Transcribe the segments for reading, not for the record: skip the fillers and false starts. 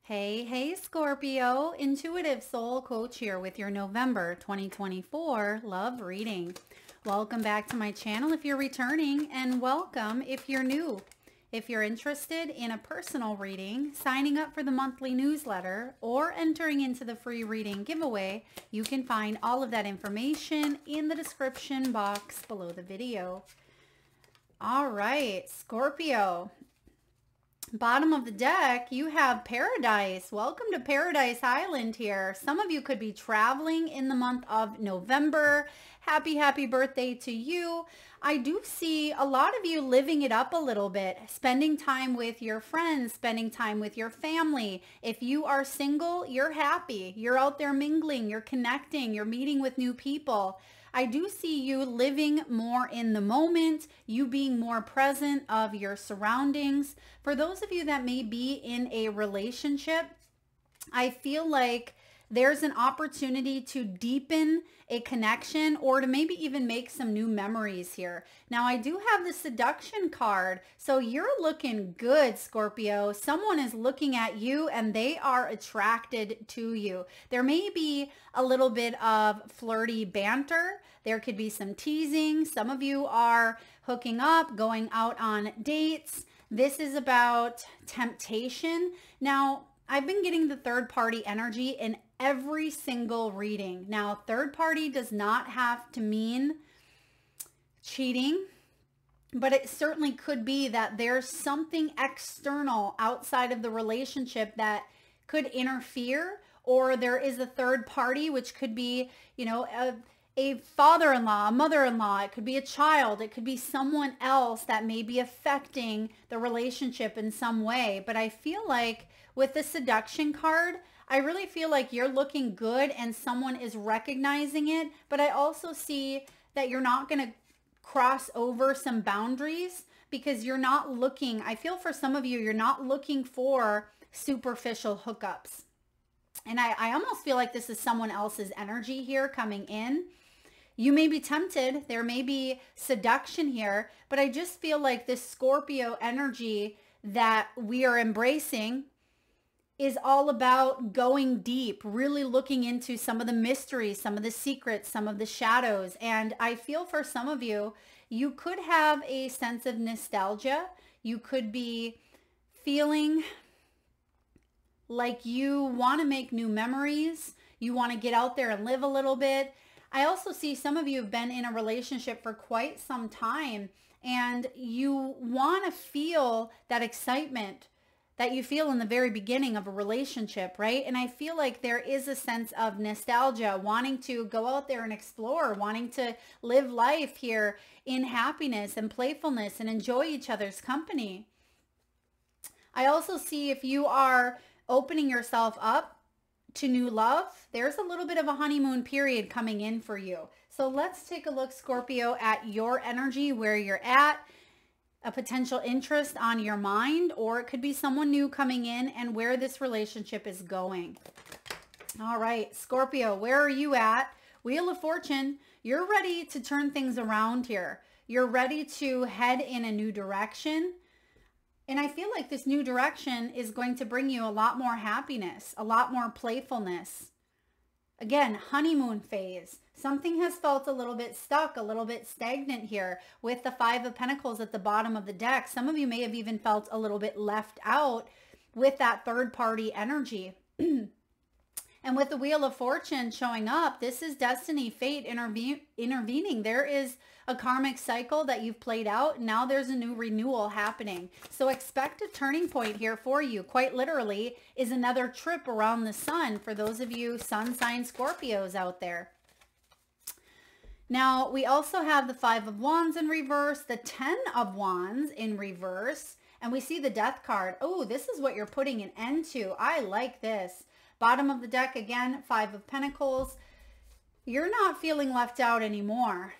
Hey, Scorpio, intuitive soul coach here with your November 2024 love reading. Welcome back to my channel if you're returning, and welcome if you're new. If you're interested in a personal reading, signing up for the monthly newsletter, or entering into the free reading giveaway, you can find all of that information in the description box below the video. All right, Scorpio. Bottom of the deck, you have Paradise. Welcome to Paradise Island here. Some of you could be traveling in the month of November. Happy birthday to you. I do see a lot of you living it up a little bit, spending time with your friends, spending time with your family. If you are single, you're happy. You're out there mingling, you're connecting, you're meeting with new people. I do see you living more in the moment, you being more present of your surroundings. For those of you that may be in a relationship, I feel like there's an opportunity to deepen a connection or to maybe even make some new memories here. Now, I do have the seduction card, so you're looking good, Scorpio. Someone is looking at you and they are attracted to you. There may be a little bit of flirty banter. There could be some teasing. Some of you are hooking up, going out on dates. This is about temptation. Now, I've been getting the third party energy in every single reading. Now, third party does not have to mean cheating, but it certainly could be that there's something external outside of the relationship that could interfere, or there is a third party, which could be, a father-in-law, a mother-in-law, it could be a child, it could be someone else that may be affecting the relationship in some way. But I feel like with the seduction card, I really feel like you're looking good and someone is recognizing it. But I also see that you're not going to cross over some boundaries because you're not looking, I feel for some of you, you're not looking for superficial hookups. And I almost feel like this is someone else's energy here coming in. You may be tempted. There may be seduction here, but I just feel like this Scorpio energy that we are embracing is all about going deep, really looking into some of the mysteries, some of the secrets, some of the shadows. And I feel for some of you, you could have a sense of nostalgia. You could be feeling like you want to make new memories. You want to get out there and live a little bit. I also see some of you have been in a relationship for quite some time and you want to feel that excitement that you feel in the very beginning of a relationship, right? And I feel like there is a sense of nostalgia, wanting to go out there and explore, wanting to live life here in happiness and playfulness and enjoy each other's company. I also see if you are opening yourself up to new love, there's a little bit of a honeymoon period coming in for you. So let's take a look, Scorpio, at your energy, where you're at, a potential interest on your mind, or it could be someone new coming in and where this relationship is going. All right, Scorpio, where are you at? Wheel of Fortune, you're ready to turn things around here. You're ready to head in a new direction. And I feel like this new direction is going to bring you a lot more happiness, a lot more playfulness. Again, honeymoon phase. Something has felt a little bit stuck, a little bit stagnant here with the Five of Pentacles at the bottom of the deck. Some of you may have even felt a little bit left out with that third party energy. And with the Wheel of Fortune showing up, this is destiny, fate intervening. There is a karmic cycle that you've played out. Now there's a new renewal happening. So expect a turning point here for you. Quite literally is another trip around the sun for those of you sun sign Scorpios out there. Now, we also have the Five of Wands in reverse, the 10 of Wands in reverse, and we see the Death card. Oh, this is what you're putting an end to. I like this. Bottom of the deck, again, Five of Pentacles. You're not feeling left out anymore.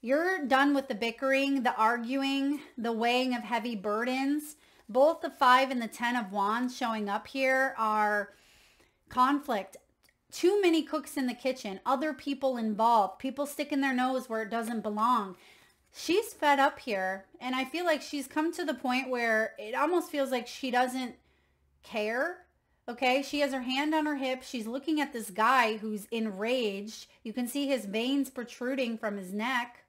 You're done with the bickering, the arguing, the weighing of heavy burdens. Both the 5 and the 10 of Wands showing up here are conflict. Too many cooks in the kitchen, other people involved, people sticking their nose where it doesn't belong. She's fed up here, and I feel like she's come to the point where it almost feels like she doesn't care. Okay, she has her hand on her hip. She's looking at this guy who's enraged. You can see his veins protruding from his neck.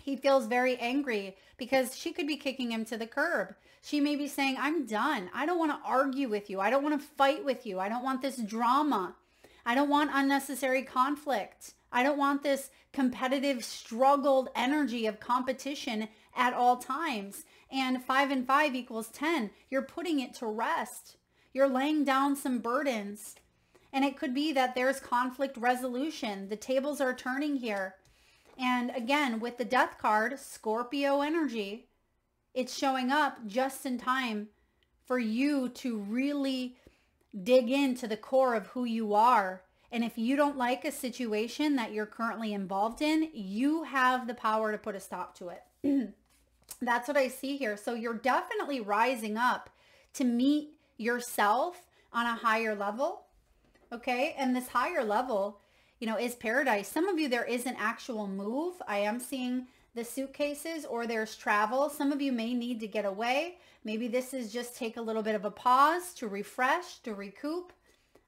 He feels very angry because she could be kicking him to the curb. She may be saying, I'm done. I don't want to argue with you. I don't want to fight with you. I don't want this drama. I don't want unnecessary conflict. I don't want this competitive, struggled energy of competition at all times. And 5 and 5 equals 10. You're putting it to rest. You're laying down some burdens. And it could be that there's conflict resolution. The tables are turning here. And again, with the Death card, Scorpio energy, it's showing up just in time for you to really dig into the core of who you are. And if you don't like a situation that you're currently involved in, you have the power to put a stop to it. That's what I see here. So you're definitely rising up to meet yourself on a higher level. Okay. And this higher level, you know, is paradise. Some of you, there is an actual move. I am seeing the suitcases, or there's travel. Some of you may need to get away. Maybe this is just take a little bit of a pause to refresh, to recoup.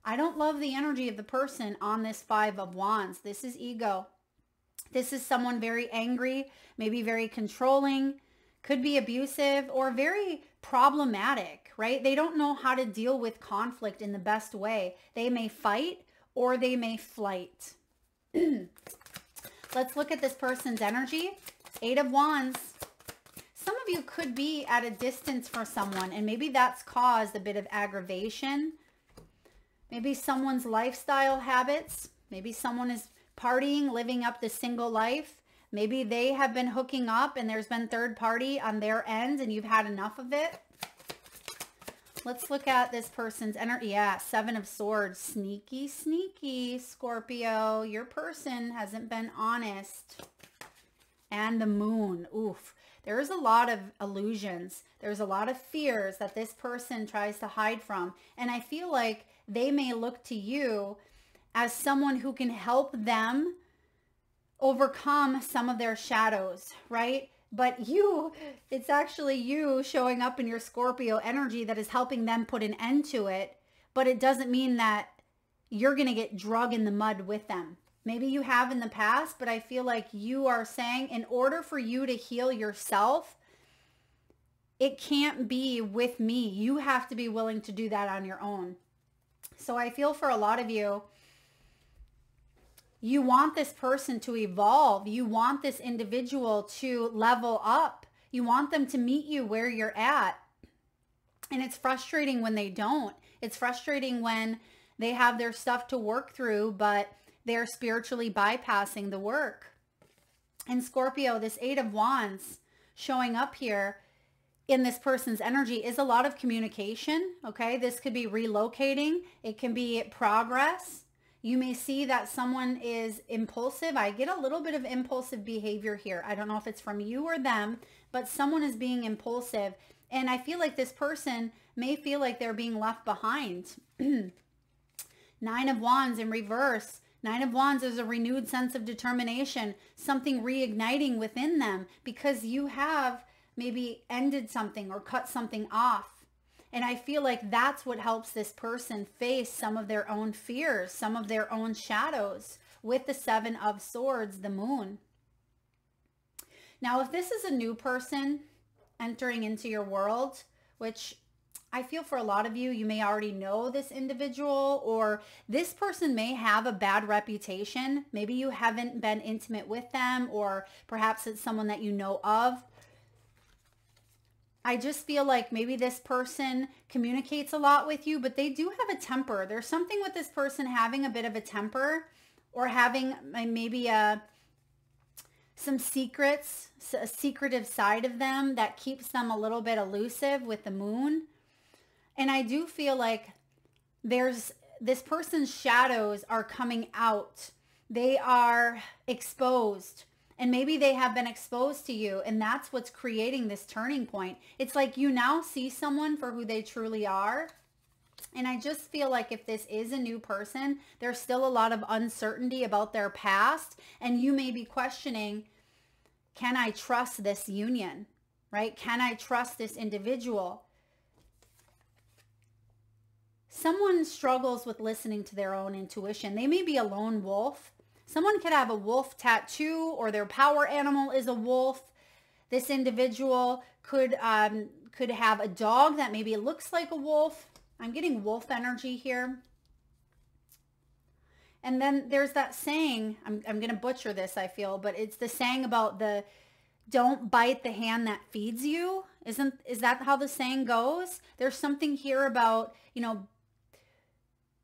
I don't love the energy of the person on this 5 of Wands. This is ego. This is someone very angry, maybe very controlling, could be abusive, or very problematic, right? They don't know how to deal with conflict in the best way. They may fight or they may flight. Let's look at this person's energy. 8 of Wands. Some of you could be at a distance for someone, and maybe that's caused a bit of aggravation. Maybe someone's lifestyle habits. Maybe someone is partying, living up the single life. Maybe they have been hooking up and there's been third party on their end and you've had enough of it. Let's look at this person's energy. Yeah, 7 of Swords. Sneaky, sneaky, Scorpio. Your person hasn't been honest. And the Moon. Oof. There's a lot of illusions. There's a lot of fears that this person tries to hide from. And I feel like they may look to you as someone who can help them overcome some of their shadows, right? But you, it's actually you showing up in your Scorpio energy that is helping them put an end to it. But it doesn't mean that you're going to get drug in the mud with them. Maybe you have in the past, but I feel like you are saying in order for you to heal yourself, it can't be with me. You have to be willing to do that on your own. So I feel for a lot of you, you want this person to evolve. You want this individual to level up. You want them to meet you where you're at. And it's frustrating when they don't. It's frustrating when they have their stuff to work through, but they're spiritually bypassing the work. And Scorpio, this 8 of Wands showing up here in this person's energy is a lot of communication. Okay. This could be relocating. It can be progress. You may see that someone is impulsive. I get a little bit of impulsive behavior here. I don't know if it's from you or them, but someone is being impulsive. And I feel like this person may feel like they're being left behind. 9 of Wands in reverse. 9 of Wands is a renewed sense of determination, something reigniting within them because you have maybe ended something or cut something off. And I feel like that's what helps this person face some of their own fears, some of their own shadows with the 7 of Swords, the Moon. Now, if this is a new person entering into your world, which I feel for a lot of you, you may already know this individual, or this person may have a bad reputation. Maybe you haven't been intimate with them, or perhaps it's someone that you know of. I just feel like maybe this person communicates a lot with you, but they do have a temper. There's something with this person having a bit of a temper, or having maybe some secrets, a secretive side of them that keeps them a little bit elusive with the Moon. And I do feel like this person's shadows are coming out. They are exposed. And maybe they have been exposed to you, and that's what's creating this turning point. It's like you now see someone for who they truly are. And I just feel like if this is a new person, there's still a lot of uncertainty about their past. And you may be questioning, can I trust this union, right? Can I trust this individual? someone struggles with listening to their own intuition. They may be a lone wolf. Someone could have a wolf tattoo, or their power animal is a wolf. This individual could have a dog that maybe looks like a wolf. I'm getting wolf energy here. And then there's that saying, I'm going to butcher this, I feel, but it's the saying about the don't bite the hand that feeds you. Is that how the saying goes? There's something here about, you know,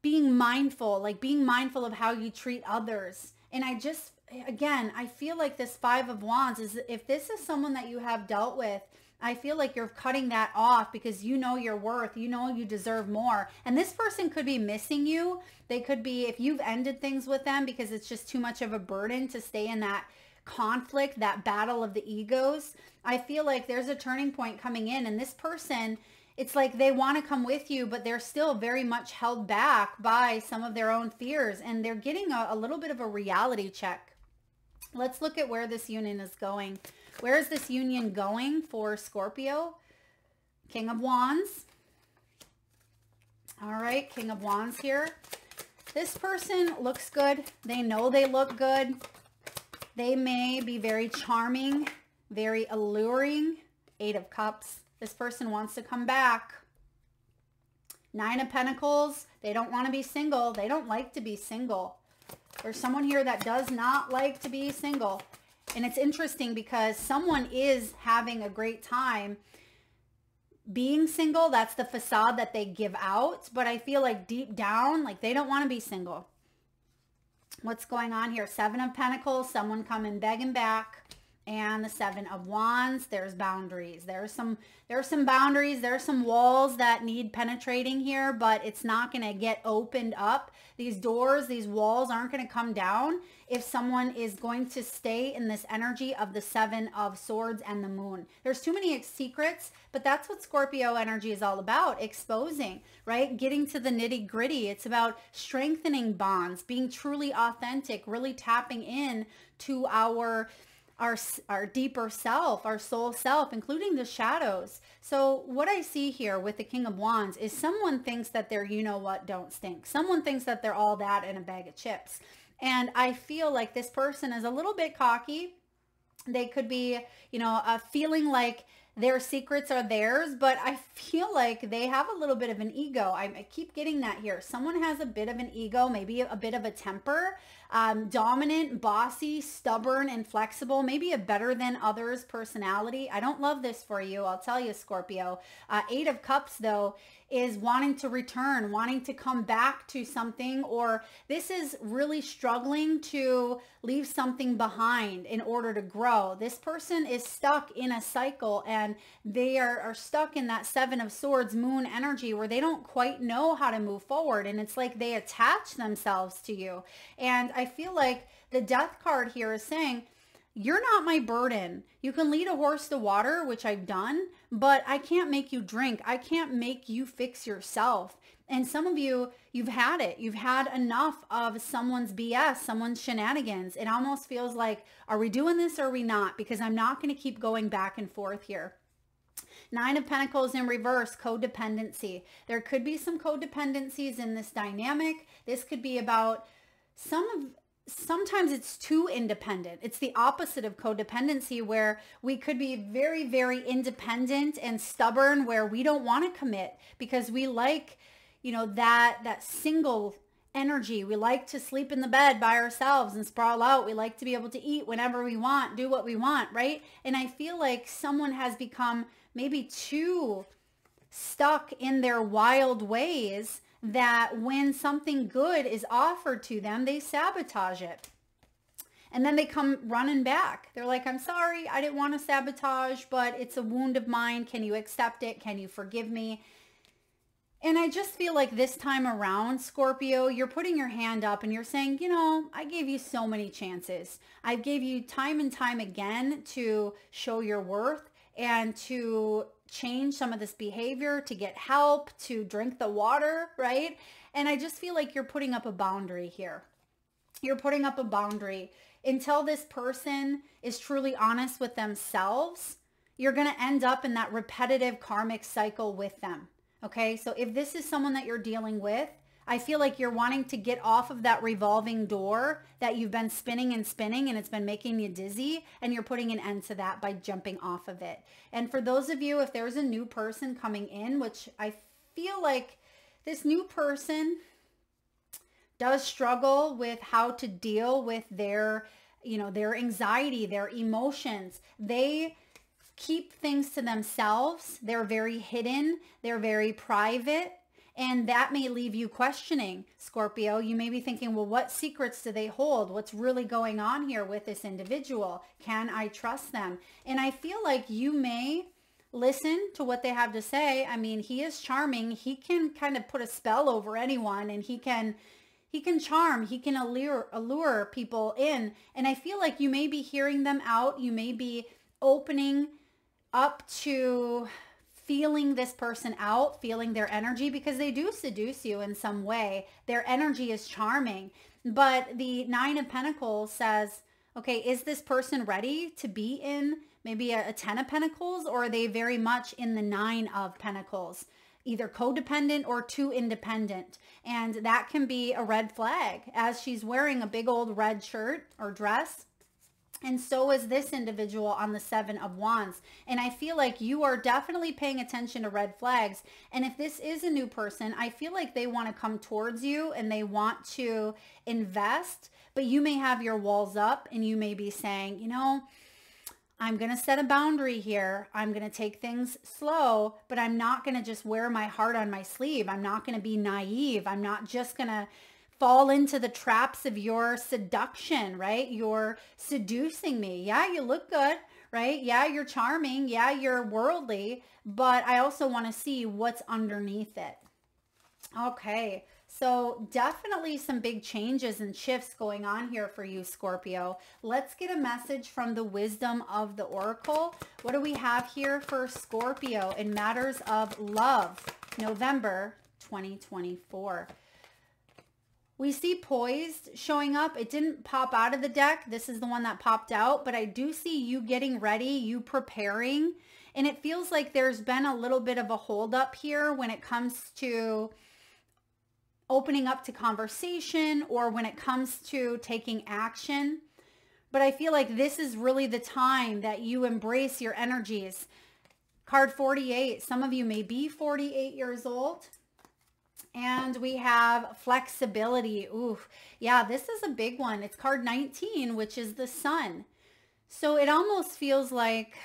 being mindful, like being mindful of how you treat others. And I just, again, I feel like this Five of Wands is, if this is someone that you have dealt with, I feel like you're cutting that off because you know your worth. You know you deserve more. And this person could be missing you. They could be, if you've ended things with them because it's just too much of a burden to stay in that conflict, that battle of the egos. I feel like there's a turning point coming in, and this person, it's like they want to come with you, but they're still very much held back by some of their own fears, and they're getting a little bit of a reality check. Let's look at where this union is going. Where is this union going for Scorpio? King of Wands. All right, King of Wands here. This person looks good. They know they look good. They may be very charming, very alluring. Eight of Cups. This person wants to come back. Nine of Pentacles. They don't want to be single. They don't like to be single. There's someone here that does not like to be single. And it's interesting because someone is having a great time being single. That's the facade that they give out. But I feel like deep down, like they don't want to be single. What's going on here? Seven of Pentacles, someone coming begging back. And the Seven of Wands, there's boundaries. There are some boundaries. There are some walls that need penetrating here, but it's not going to get opened up. These doors, these walls aren't going to come down if someone is going to stay in this energy of the Seven of Swords and the Moon. There's too many secrets, but that's what Scorpio energy is all about, exposing, right? Getting to the nitty gritty. It's about strengthening bonds, being truly authentic, really tapping in to our deeper self, our soul self, including the shadows. So what I see here with the King of Wands is someone thinks that they're, you know what, don't stink. Someone thinks that they're all that in a bag of chips. And I feel like this person is a little bit cocky. They could be, you know, feeling like their secrets are theirs, but I feel like they have a little bit of an ego. I keep getting that here. Someone has a bit of an ego, maybe a bit of a temper, dominant, bossy, stubborn, and flexible, maybe a better than others personality. I don't love this for you, I'll tell you, Scorpio. Eight of Cups, though, is wanting to return, wanting to come back to something, or this is really struggling to leave something behind in order to grow. This person is stuck in a cycle, and they are stuck in that Seven of Swords Moon energy where they don't quite know how to move forward, and it's like they attach themselves to you. And I feel like the Death card here is saying, you're not my burden. You can lead a horse to water, which I've done, but I can't make you drink. I can't make you fix yourself. And some of you, you've had it. You've had enough of someone's BS, someone's shenanigans. It almost feels like, are we doing this or are we not? Because I'm not going to keep going back and forth here. Nine of Pentacles in reverse, codependency. There could be some codependencies in this dynamic. This could be about sometimes it's too independent. It's the opposite of codependency, where we could be very, very independent and stubborn, where we don't want to commit because we like, you know, that single energy. We like to sleep in the bed by ourselves and sprawl out. We like to be able to eat whenever we want, do what we want, right? And I feel like someone has become maybe too stuck in their wild ways, that when something good is offered to them, they sabotage it. And then they come running back. They're like, I'm sorry, I didn't want to sabotage, but it's a wound of mine. Can you accept it? Can you forgive me? And I just feel like this time around, Scorpio, you're putting your hand up and you're saying, you know, I gave you so many chances. I gave you time and time again to show your worth and to change some of this behavior, to get help, to drink the water, right? And I just feel like you're putting up a boundary here. You're putting up a boundary until this person is truly honest with themselves. You're going to end up in that repetitive karmic cycle with them. Okay, so if this is someone that you're dealing with, I feel like you're wanting to get off of that revolving door that you've been spinning and spinning and it's been making you dizzy, and you're putting an end to that by jumping off of it. And for those of you, if there's a new person coming in, which I feel like this new person does struggle with how to deal with their, their anxiety, their emotions. They keep things to themselves. They're very hidden. They're very private. And that may leave you questioning, Scorpio. You may be thinking, well, what secrets do they hold? What's really going on here with this individual? Can I trust them? And I feel like you may listen to what they have to say. I mean, he is charming. He can kind of put a spell over anyone, and he can charm, he can allure people in. And I feel like you may be hearing them out. You may be opening up to feeling this person out, feeling their energy, because they do seduce you in some way. Their energy is charming. But the Nine of Pentacles says, okay, is this person ready to be in maybe a Ten of Pentacles, or are they very much in the Nine of Pentacles? Either codependent or too independent. And that can be a red flag, as she's wearing a big old red shirt or dress. And so is this individual on the Seven of Wands. And I feel like you are definitely paying attention to red flags. And if this is a new person, I feel like they want to come towards you and they want to invest, but you may have your walls up and you may be saying, I'm going to set a boundary here. I'm going to take things slow, but I'm not going to just wear my heart on my sleeve. I'm not going to be naive. I'm not just going to fall into the traps of your seduction, right? You're seducing me. Yeah, you look good, right? Yeah, you're charming. Yeah, you're worldly, but I also want to see what's underneath it. Okay. So definitely some big changes and shifts going on here for you, Scorpio. Let's get a message from the wisdom of the Oracle. What do we have here for Scorpio in matters of love, November 2024? We see poised showing up. It didn't pop out of the deck. This is the one that popped out, but I do see you getting ready, you preparing. And it feels like there's been a little bit of a hold up here when it comes to opening up to conversation or when it comes to taking action. But I feel like this is really the time that you embrace your energies. Card 48. Some of you may be 48 years old. And we have flexibility. Ooh, yeah, this is a big one. It's card 19, which is the Sun. So it almost feels like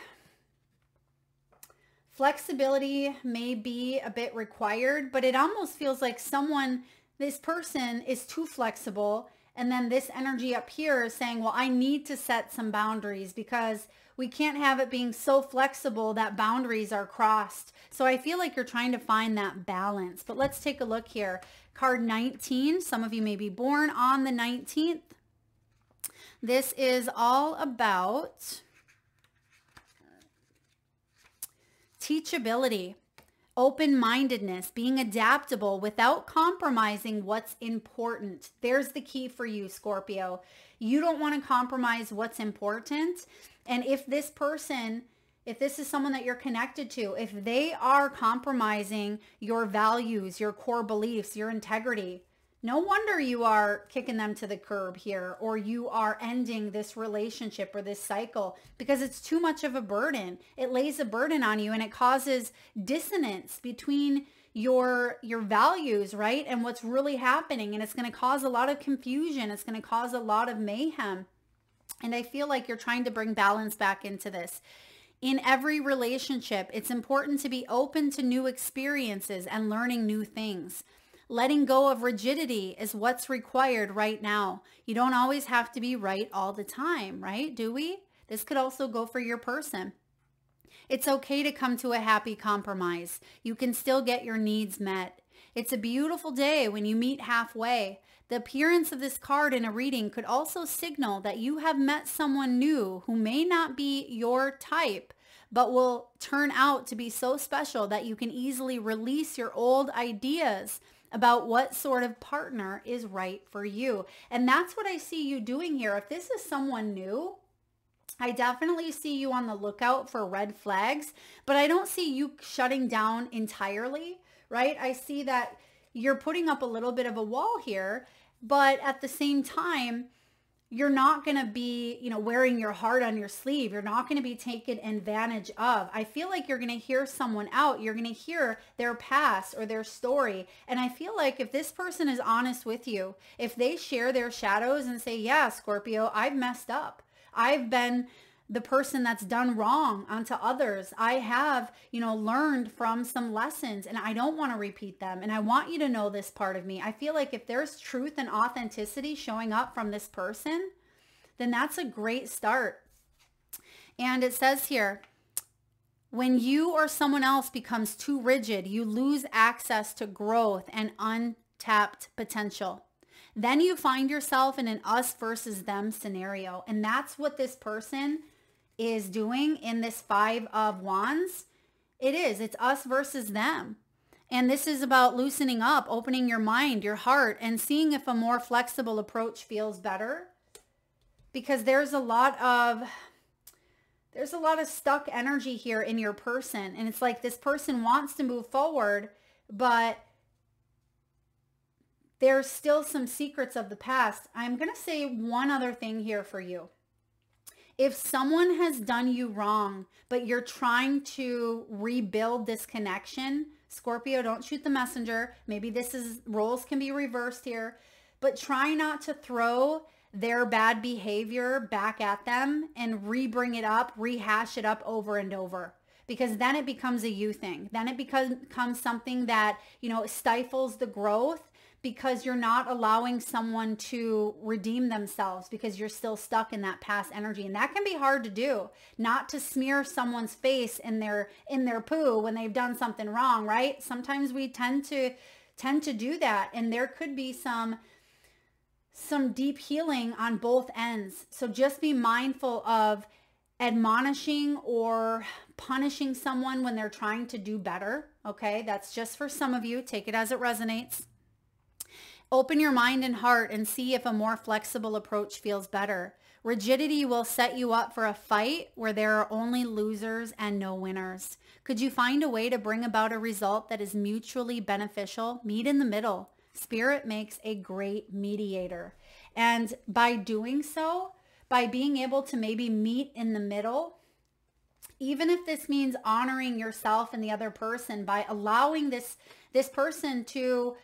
flexibility may be a bit required, but it almost feels like this person is too flexible. And then this energy up here is saying, well, I need to set some boundaries because we can't have it being so flexible that boundaries are crossed. So I feel like you're trying to find that balance. But let's take a look here. Card 19. Some of you may be born on the 19th. This is all about teachability, open-mindedness, being adaptable without compromising what's important. There's the key for you, Scorpio. You don't want to compromise what's important. And if this is someone that you're connected to, if they are compromising your values, your core beliefs, your integrity, no wonder you are kicking them to the curb here, or you are ending this relationship or this cycle because it's too much of a burden. It lays a burden on you and it causes dissonance between your values, right? And what's really happening. And it's going to cause a lot of confusion. It's going to cause a lot of mayhem. And I feel like you're trying to bring balance back into this. In every relationship, it's important to be open to new experiences and learning new things. Letting go of rigidity is what's required right now. You don't always have to be right all the time, right? Do we? This could also go for your person. It's okay to come to a happy compromise. You can still get your needs met. It's a beautiful day when you meet halfway. The appearance of this card in a reading could also signal that you have met someone new who may not be your type, but will turn out to be so special that you can easily release your old ideas about what sort of partner is right for you. And that's what I see you doing here. If this is someone new, I definitely see you on the lookout for red flags, but I don't see you shutting down entirely, right? I see that you're putting up a little bit of a wall here, but at the same time, you're not going to be, wearing your heart on your sleeve. You're not going to be taken advantage of. I feel like you're going to hear someone out. You're going to hear their past or their story. And I feel like if this person is honest with you, if they share their shadows and say, yeah, Scorpio, I've messed up. I've been the person that's done wrong onto others. I have, learned from some lessons and I don't want to repeat them. And I want you to know this part of me. I feel like if there's truth and authenticity showing up from this person, then that's a great start. And it says here, when you or someone else becomes too rigid, you lose access to growth and untapped potential. Then you find yourself in an us versus them scenario. And that's what this person is doing in this 5 of Wands. It's us versus them. And this is about loosening up, opening your mind, your heart, and seeing if a more flexible approach feels better. Because there's a lot of stuck energy here in your person. And it's like this person wants to move forward, but there's still some secrets of the past. I'm going to say one other thing here for you. If someone has done you wrong, but you're trying to rebuild this connection, Scorpio, don't shoot the messenger. Maybe roles can be reversed here, but try not to throw their bad behavior back at them and re-bring it up, rehash it up over and over. Because then it becomes a you thing. Then it becomes something that, stifles the growth, because you're not allowing someone to redeem themselves because you're still stuck in that past energy. And that can be hard to do, not to smear someone's face in their poo when they've done something wrong, right? Sometimes we tend to do that. And there could be some deep healing on both ends. So just be mindful of admonishing or punishing someone when they're trying to do better. Okay. That's just for some of you. Take it as it resonates. Open your mind and heart and see if a more flexible approach feels better. Rigidity will set you up for a fight where there are only losers and no winners. Could you find a way to bring about a result that is mutually beneficial? Meet in the middle. Spirit makes a great mediator. And by doing so, by being able to maybe meet in the middle, even if this means honoring yourself and the other person by allowing this person to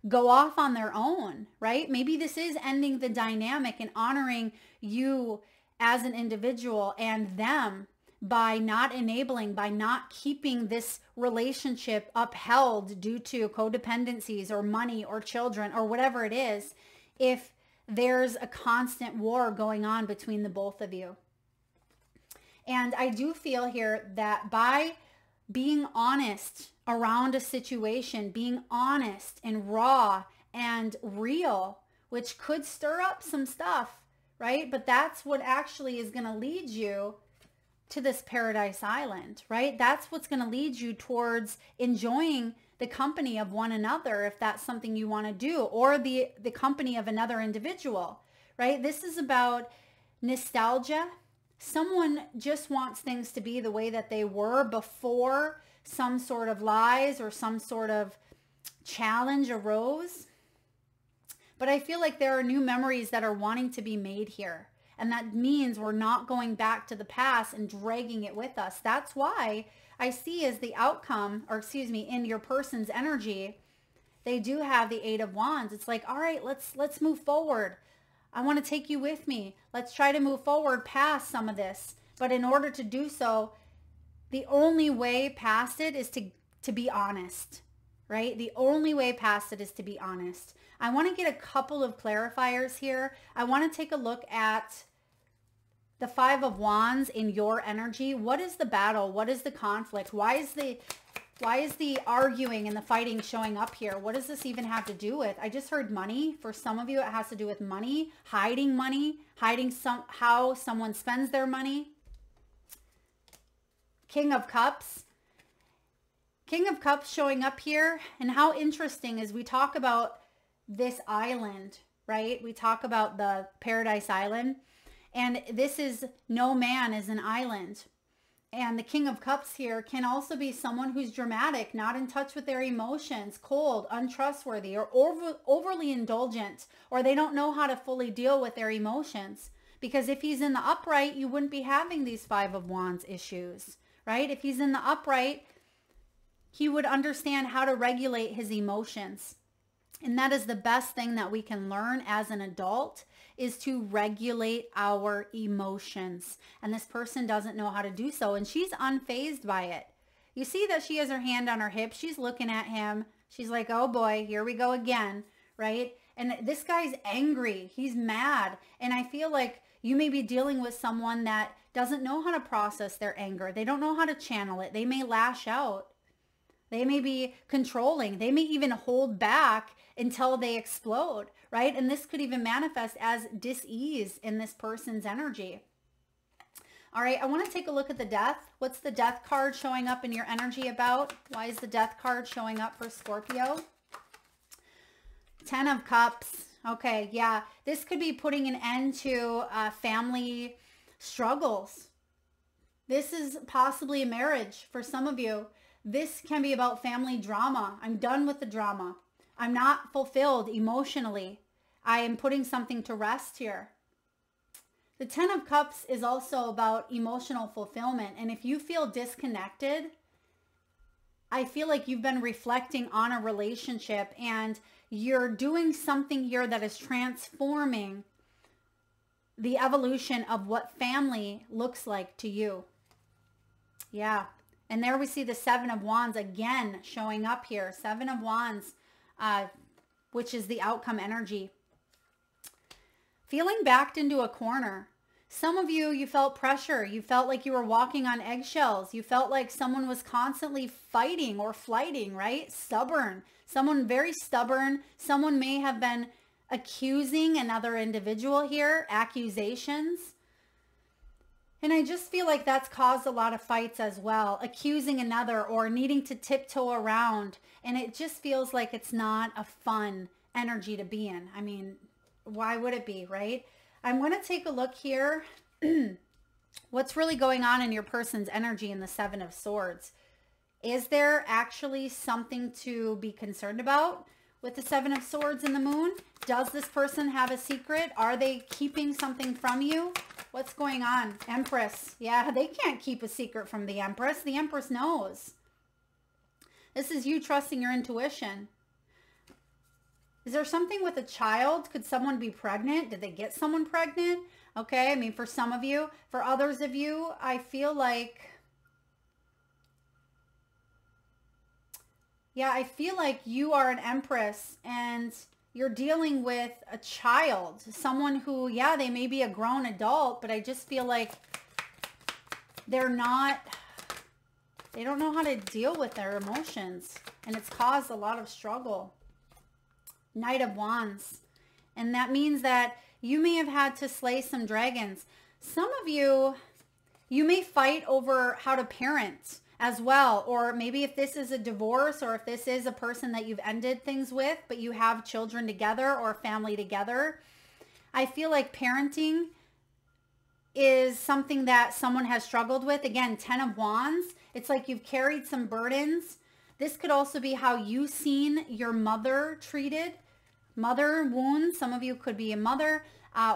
go off on their own, right? Maybe this is ending the dynamic and honoring you as an individual and them by not enabling, by not keeping this relationship upheld due to codependencies or money or children or whatever it is, if there's a constant war going on between the both of you. And I do feel here that by being honest around a situation, being honest and raw and real, which could stir up some stuff, right? But that's what actually is going to lead you to this paradise island, right? That's what's going to lead you towards enjoying the company of one another, if that's something you want to do, or the company of another individual, right? This is about nostalgia. Someone just wants things to be the way that they were before some sort of lies or some sort of challenge arose. But I feel like there are new memories that are wanting to be made here. And that means we're not going back to the past and dragging it with us. That's why I see as the outcome, or excuse me, in your person's energy, they do have the 8 of Wands. It's like, all right, let's move forward. I want to take you with me. Let's try to move forward past some of this. But in order to do so, the only way past it is to be honest, right? The only way past it is to be honest. I want to get a couple of clarifiers here. I want to take a look at the 5 of Wands in your energy. What is the battle? What is the conflict? Why is the arguing and the fighting showing up here? What does this even have to do with? I just heard money. For some of you, it has to do with money, hiding how someone spends their money. King of Cups. King of Cups showing up here. And how interesting is we talk about this island, right? We talk about the Paradise Island. And this is no man is an island. And the King of Cups here can also be someone who's dramatic, not in touch with their emotions, cold, untrustworthy, or overly indulgent, or they don't know how to fully deal with their emotions. Because if he's in the upright, you wouldn't be having these Five of Wands issues, right? If he's in the upright, he would understand how to regulate his emotions. And that is the best thing that we can learn as an adult, is to regulate our emotions. And this person doesn't know how to do so. And she's unfazed by it. You see that she has her hand on her hip. She's looking at him. She's like, oh boy, here we go again, right? And this guy's angry. He's mad. And I feel like you may be dealing with someone that doesn't know how to process their anger. They don't know how to channel it. They may lash out. They may be controlling. They may even hold back until they explode, right? And this could even manifest as dis-ease in this person's energy. All right, I want to take a look at the Death. What's the Death card showing up in your energy about? Why is the Death card showing up for Scorpio? 10 of Cups. Okay, yeah. This could be putting an end to family struggles. This is possibly a marriage for some of you. This can be about family drama. I'm done with the drama. I'm not fulfilled emotionally. I am putting something to rest here. The 10 of Cups is also about emotional fulfillment. And if you feel disconnected, I feel like you've been reflecting on a relationship and you're doing something here that is transforming the evolution of what family looks like to you. Yeah. And there we see the 7 of Wands again showing up here. 7 of Wands, which is the outcome energy. Feeling backed into a corner. Some of you, you felt pressure. You felt like you were walking on eggshells. You felt like someone was constantly fighting or flighting, right? Stubborn. Someone very stubborn. Someone may have been accusing another individual here. Accusations. And I just feel like that's caused a lot of fights as well, accusing another or needing to tiptoe around. And it just feels like it's not a fun energy to be in. I mean, why would it be, right? I'm going to take a look here. What's really going on in your person's energy in the 7 of Swords? Is there actually something to be concerned about with the 7 of Swords in the Moon? Does this person have a secret? Are they keeping something from you? What's going on? Empress. Yeah, they can't keep a secret from the Empress. The Empress knows. This is you trusting your intuition. Is there something with a child? Could someone be pregnant? Did they get someone pregnant? Okay, I mean, for some of you. For others of you, I feel like... Yeah, I feel like you are an Empress and you're dealing with a child. Someone who, yeah, they may be a grown adult, but I just feel like they don't know how to deal with their emotions. And it's caused a lot of struggle. Knight of Wands. And that means that you may have had to slay some dragons. Some of you, you may fight over how to parent as well, or maybe if this is a divorce or if this is a person that you've ended things with but you have children together or family together, I feel like parenting is something that someone has struggled with. Again, 10 of Wands, it's like you've carried some burdens. This could also be how you've seen your mother treated. Mother wounds, some of you could be a mother,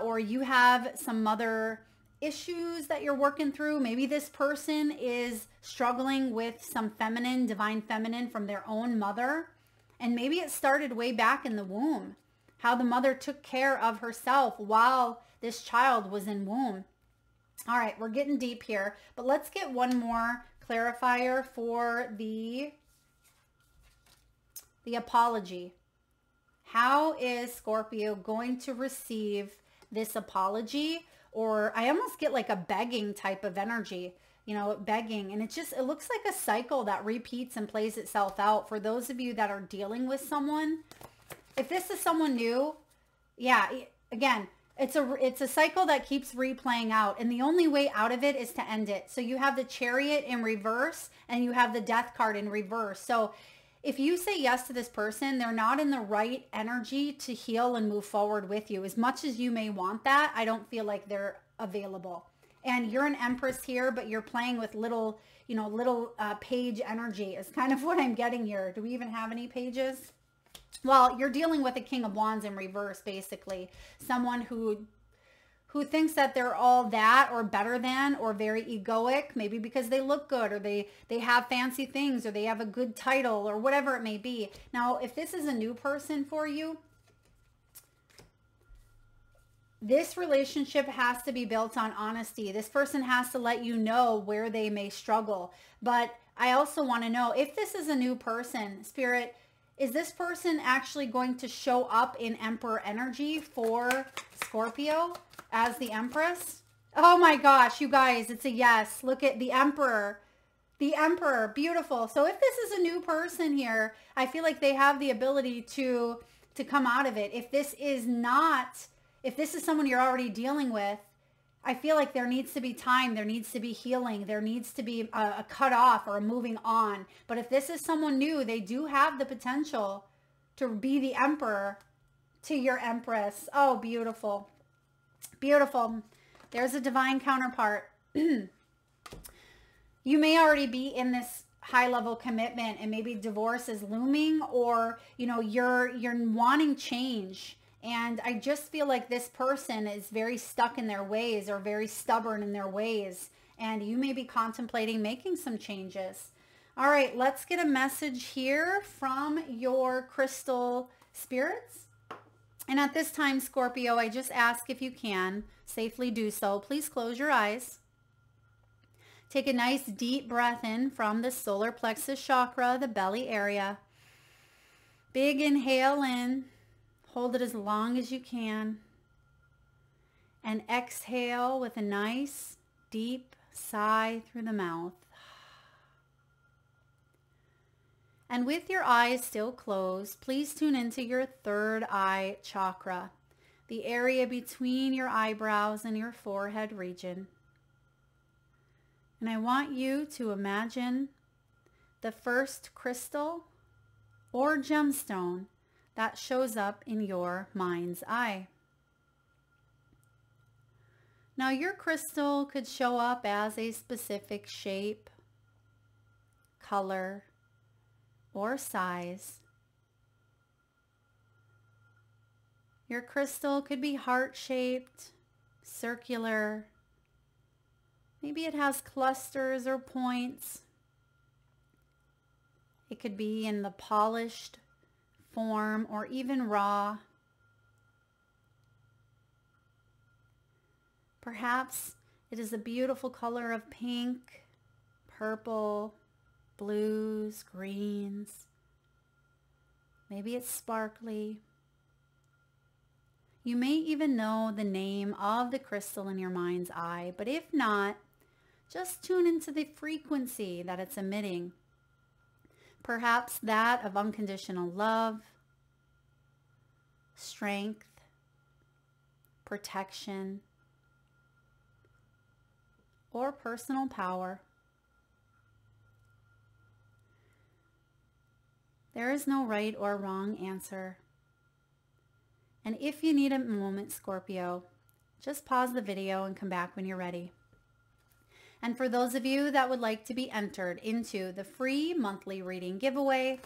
or you have some mother issues that you're working through. Maybe this person is struggling with some feminine, divine feminine from their own mother. And maybe it started way back in the womb. How the mother took care of herself while this child was in womb. All right, we're getting deep here. But let's get one more clarifier for the apology. How is Scorpio going to receive this apology? Or I almost get like a begging type of energy, you know, begging. And it looks like a cycle that repeats and plays itself out. For those of you that are dealing with someone, if this is someone new, yeah, again, it's a cycle that keeps replaying out. And the only way out of it is to end it. So you have the Chariot in reverse and you have the Death card in reverse. So if you say yes to this person, they're not in the right energy to heal and move forward with you. As much as you may want that, I don't feel like they're available. And you're an Empress here, but you're playing with little, you know, little page energy is kind of what I'm getting here. Do we even have any pages? Well, you're dealing with a King of Wands in reverse, basically. Someone who thinks that they're all that or better than, or very egoic, maybe because they look good, or they have fancy things, or they have a good title, or whatever it may be. Now, if this is a new person for you, this relationship has to be built on honesty. This person has to let you know where they may struggle. But I also want to know, if this is a new person, Spirit, is this person actually going to show up in Emperor energy for Scorpio as the Empress? Oh my gosh, you guys, it's a yes. Look at the Emperor. The Emperor, beautiful. So if this is a new person here, I feel like they have the ability to come out of it. If this is not, if this is someone you're already dealing with, I feel like there needs to be time, there needs to be healing, there needs to be a cut off or a moving on. But if this is someone new, they do have the potential to be the Emperor to your Empress. Oh, beautiful. Beautiful. There's a divine counterpart. You may already be in this high level commitment, and maybe divorce is looming, or, you know, you're wanting change. And I just feel like this person is very stuck in their ways, or very stubborn in their ways. And you may be contemplating making some changes. All right, let's get a message here from your crystal spirits. And at this time, Scorpio, I just ask, if you can safely do so, please close your eyes. Take a nice deep breath in from the solar plexus chakra, the belly area. Big inhale in. Hold it as long as you can. And exhale with a nice deep sigh through the mouth. And with your eyes still closed, please tune into your third eye chakra, the area between your eyebrows and your forehead region. And I want you to imagine the first crystal or gemstone that shows up in your mind's eye. Now, your crystal could show up as a specific shape, color, or size. Your crystal could be heart-shaped, circular. Maybe it has clusters or points. It could be in the polished form, or even raw. Perhaps it is a beautiful color of pink, purple, blues, greens. Maybe it's sparkly. You may even know the name of the crystal in your mind's eye, but if not, just tune into the frequency that it's emitting. Perhaps that of unconditional love, strength, protection, or personal power. There is no right or wrong answer. And if you need a moment, Scorpio, just pause the video and come back when you're ready. And for those of you that would like to be entered into the free monthly reading giveaway,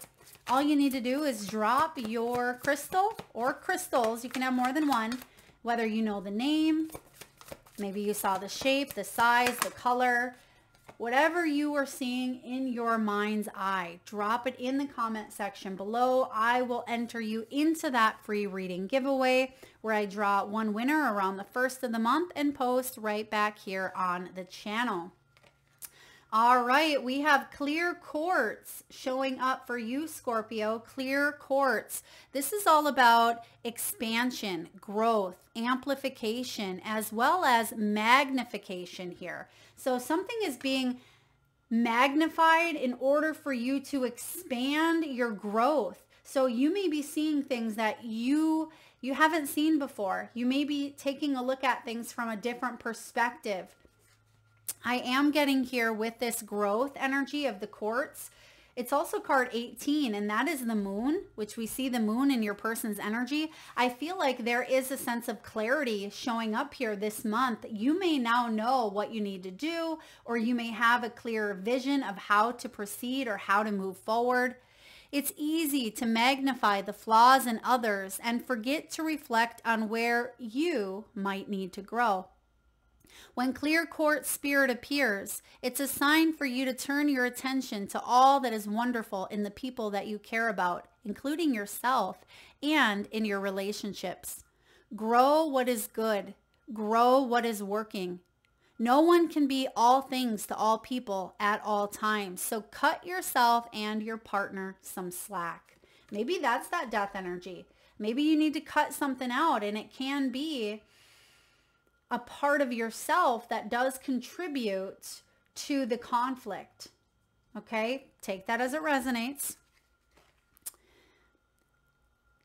all you need to do is drop your crystal or crystals. You can have more than one, whether you know the name, maybe you saw the shape, the size, the color, whatever you are seeing in your mind's eye, drop it in the comment section below. I will enter you into that free reading giveaway, where I draw one winner around the first of the month and post right back here on the channel. All right, we have clear quartz showing up for you, Scorpio. Clear quartz. This is all about expansion, growth, amplification, as well as magnification here. So something is being magnified in order for you to expand your growth. So you may be seeing things that you haven't seen before. You may be taking a look at things from a different perspective. I am getting here with this growth energy of the quartz. It's also card 18, and that is the moon, which we see the moon in your person's energy. I feel like there is a sense of clarity showing up here this month. You may now know what you need to do, or you may have a clearer vision of how to proceed or how to move forward. It's easy to magnify the flaws in others and forget to reflect on where you might need to grow. When clear quartz spirit appears, it's a sign for you to turn your attention to all that is wonderful in the people that you care about, including yourself, and in your relationships. Grow what is good. Grow what is working. No one can be all things to all people at all times. So cut yourself and your partner some slack. Maybe that's that death energy. Maybe you need to cut something out, and it can be a part of yourself that does contribute to the conflict. Okay? Take that as it resonates.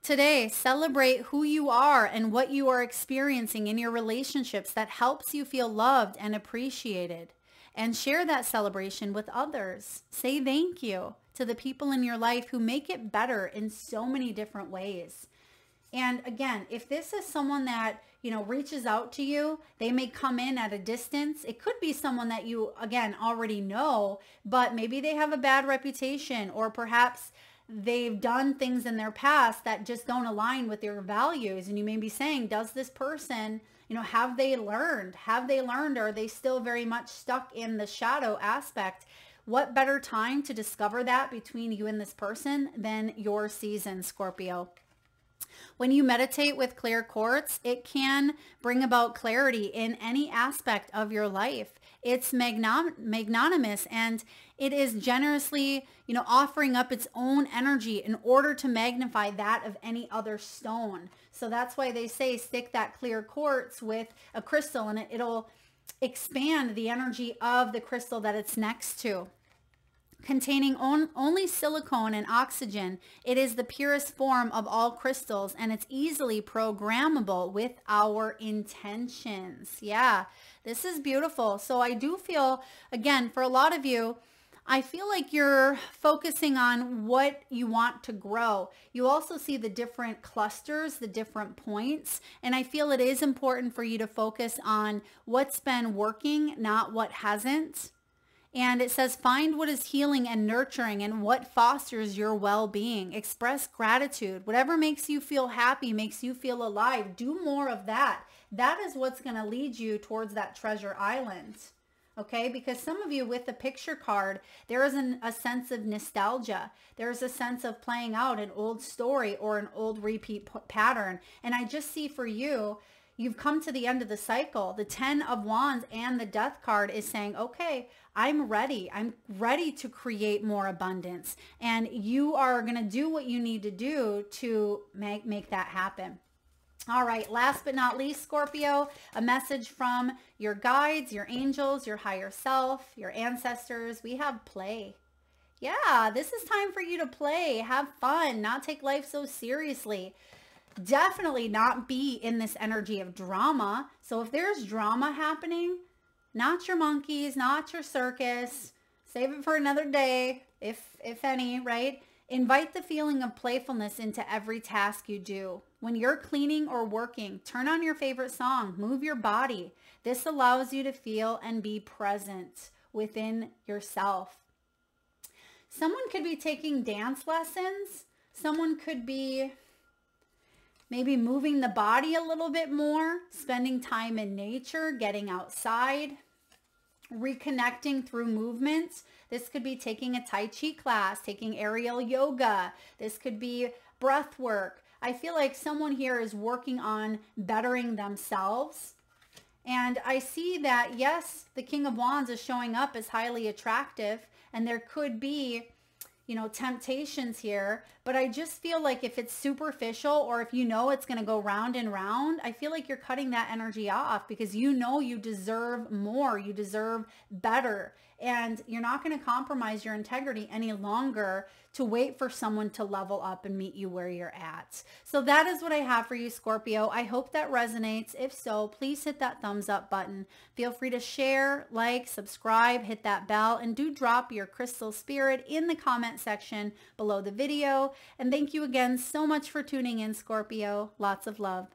Today, celebrate who you are and what you are experiencing in your relationships that helps you feel loved and appreciated. And share that celebration with others. Say thank you to the people in your life who make it better in so many different ways. And again, if this is someone that, reaches out to you, they may come in at a distance. It could be someone that you, again, already know, but maybe they have a bad reputation, or perhaps they've done things in their past that just don't align with your values. And you may be saying, does this person, have they learned? Or are they still very much stuck in the shadow aspect? What better time to discover that between you and this person than your season, Scorpio? When you meditate with clear quartz, it can bring about clarity in any aspect of your life. It's magnanimous, and it is generously, offering up its own energy in order to magnify that of any other stone. So that's why they say stick that clear quartz with a crystal, and it'll expand the energy of the crystal that it's next to. Containing only silicone and oxygen, it is the purest form of all crystals, and it's easily programmable with our intentions. Yeah, this is beautiful. So I do feel, again, for a lot of you, I feel like you're focusing on what you want to grow. You also see the different clusters, the different points, and I feel it is important for you to focus on what's been working, not what hasn't. And it says, find what is healing and nurturing and what fosters your well-being. Express gratitude. Whatever makes you feel happy, makes you feel alive. Do more of that. That is what's going to lead you towards that treasure island. Okay? Because some of you with the picture card, there is a sense of nostalgia. There's a sense of playing out an old story or an old repeat pattern. And I just see for you, you've come to the end of the cycle. The 10 of Wands and the Death card is saying, okay, I'm ready. I'm ready to create more abundance. And you are going to do what you need to do to make that happen. All right. Last but not least, Scorpio, a message from your guides, your angels, your higher self, your ancestors. We have play. Yeah, this is time for you to play, have fun, not take life so seriously. Definitely not be in this energy of drama. So if there's drama happening, not your monkeys, not your circus, save it for another day, if any, right? Invite the feeling of playfulness into every task you do. When you're cleaning or working, turn on your favorite song, move your body. This allows you to feel and be present within yourself. Someone could be taking dance lessons. Someone could be maybe moving the body a little bit more, spending time in nature, getting outside, reconnecting through movement. This could be taking a Tai Chi class, taking aerial yoga. This could be breath work. I feel like someone here is working on bettering themselves. And I see that, yes, the King of Wands is showing up as highly attractive, and there could be, temptations here, but I just feel like if it's superficial, or if it's going to go round and round, I feel like you're cutting that energy off, because you deserve more, you deserve better, and you're not going to compromise your integrity any longer to wait for someone to level up and meet you where you're at. So that is what I have for you, Scorpio. I hope that resonates. If so, please hit that thumbs up button. Feel free to share, like, subscribe, hit that bell, and do drop your crystal spirit in the comment comment section below the video. And thank you again so much for tuning in, Scorpio. Lots of love.